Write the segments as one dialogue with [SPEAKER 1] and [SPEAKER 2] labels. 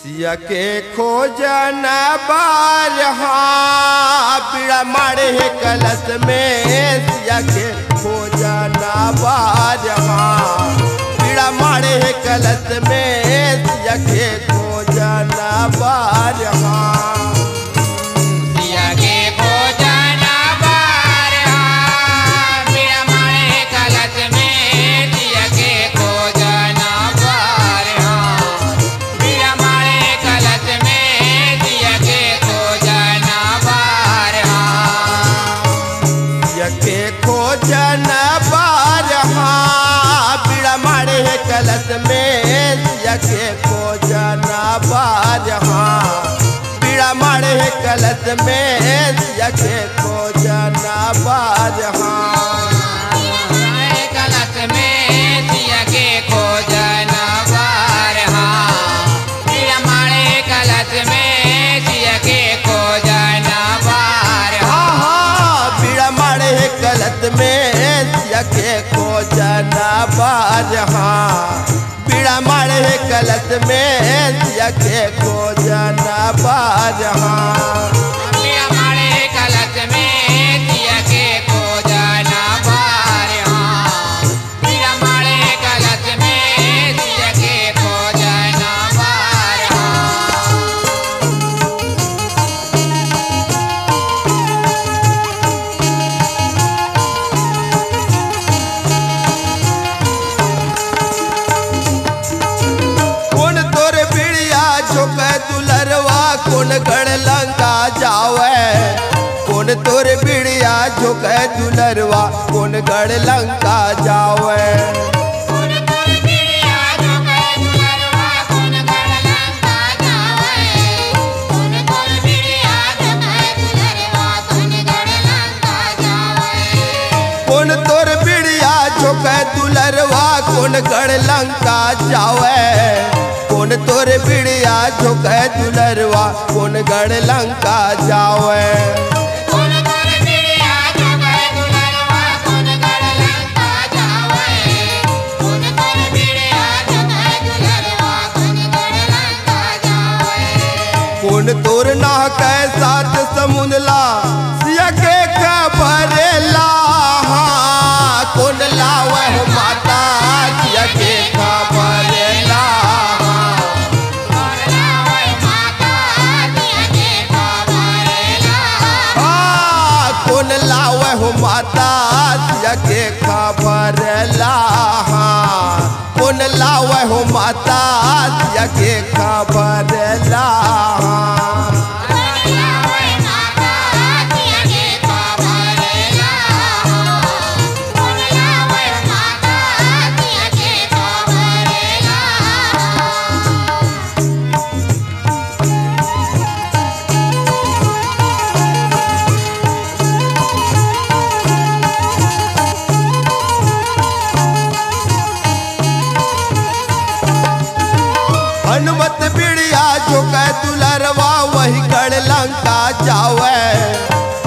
[SPEAKER 1] सिया के खोजन बारहा पीड़ा मारे कलश में सिया के खोजन बारहा पीड़ा मारे कलश में सिया के खोजन बारहा खोजन बारहा पीड़ा मारे कलश में सिया के खोजन बारहा पीड़ा मारे कलश में सिया के खोजन बारहा
[SPEAKER 2] कलश में सिया के खोजन बारहा पीड़ा मारे कलश में सिया के खोजन बारहा
[SPEAKER 1] पीड़ा मारे कलश में सिया के खोजन बारहा पीड़ा मारे कलश में सिया के खोजन बारहा
[SPEAKER 2] पीड़ा मारे कलश में सिया के खोजन बारहा पीड़ा मारे कलश में सिया के खोजन बारहा
[SPEAKER 1] दुलरवा कौन गढ़ लंका जावे कौन तोर बिड़िया झुक दुलरवा कौन गढ़ लंका जावे कौन तोर बिड़िया झुक दुलरवा कौन गढ़ लंका जावे कौन तोर बिड़िया झुक दुलरवा कौन गढ़ लंका जावे
[SPEAKER 2] कौन तोर बिड़िया झुक दुलरवा कौन गढ़ लंका जावे कौन तोर बिड़िया झुक दुलरवा कौन गढ़ लंका जावे
[SPEAKER 1] कौन तोर ना कै साथ समुंदला सिया के खबरेला कौन लावे हो माता सिया के खबरेला हो माता सिया के खबरेला कौन लावे हो माता सिया के खबरेला हनुमत बिड़िया झुक दुलरवा वही गढ़ लंका जावे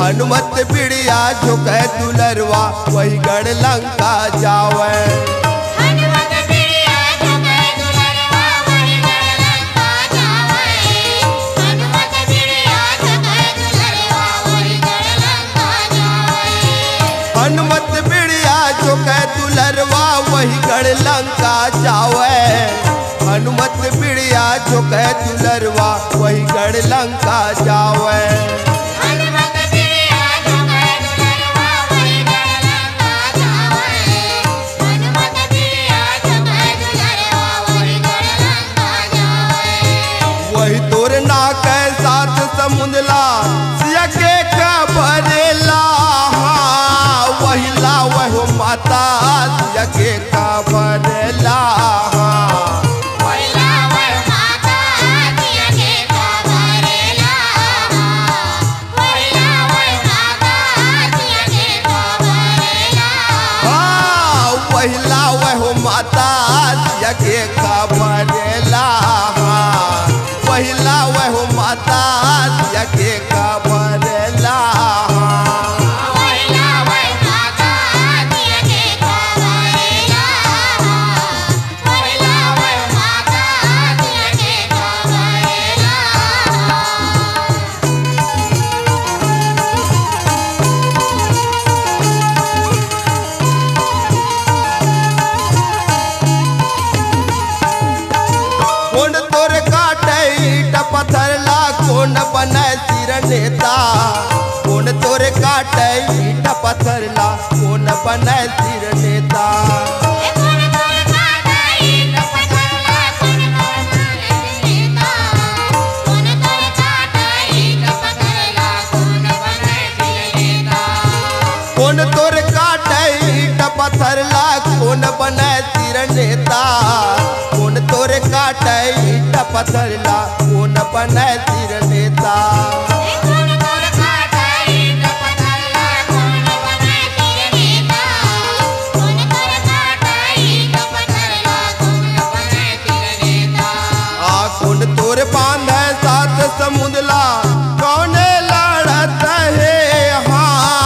[SPEAKER 1] हनुमत बिड़िया झुक दुलरवा वही गढ़ लंका जावे
[SPEAKER 2] हनुमत बिड़िया झुक दुलरवा वही गढ़ लंका जावे हनुमत बिड़िया झुक दुलरवा वही गढ़ लंका जावे
[SPEAKER 1] हनुमत बिड़िया झुक दुलरवा वही गढ़ लंका जावे हनुमत बिड़िया झुक दुलरवा वही गढ़ लंका जावे
[SPEAKER 2] हनुमत बिड़िया झुक दुलरवा वही गढ़ लंका जावे हनुमत बिड़िया झुक दुलरवा वही गढ़ लंका जावे
[SPEAKER 1] वही तोर ना कै साथ समुंदला सिया के खबरेला वही लावे हो माता सिया के खबरेला कोन तोर काटे ईट पत्थर ला कोन बने सिर नेता कोन तोर काटे ईट पत्थर ला कोन बने सिर नेता कोन तोर काटे ईट पत्थर ला कोन बने सिर नेता कोन तोर काटे ईट पत्थर ला कोन बने सिर नेता कोन तोर बांध सात समुद्रला कौने लड़त है हाँ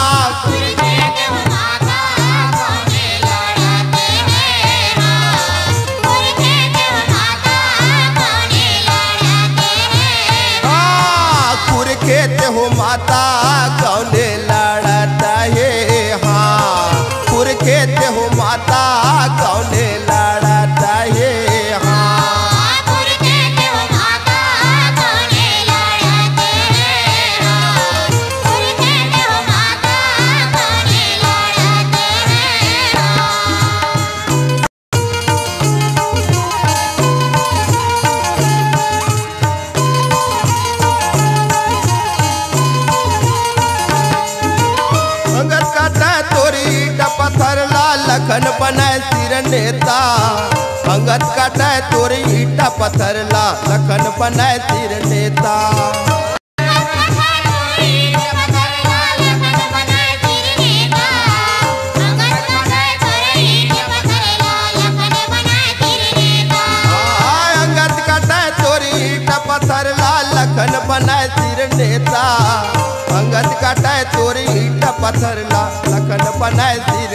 [SPEAKER 1] खेत हो माता कौने लड़त है हाँ खुर खेत हो माता कौने लड़त है पत्थर ला लखन बने सिर नेता अंगद काटे तोरी ईटा पत्थर ला लखन बने सिर नेता अंगद काटे तोरी ईटा पत्थर ला लखन बने सिर नेता अंगद काटे तोरी ईटा पत्थर ला लखन बने सिर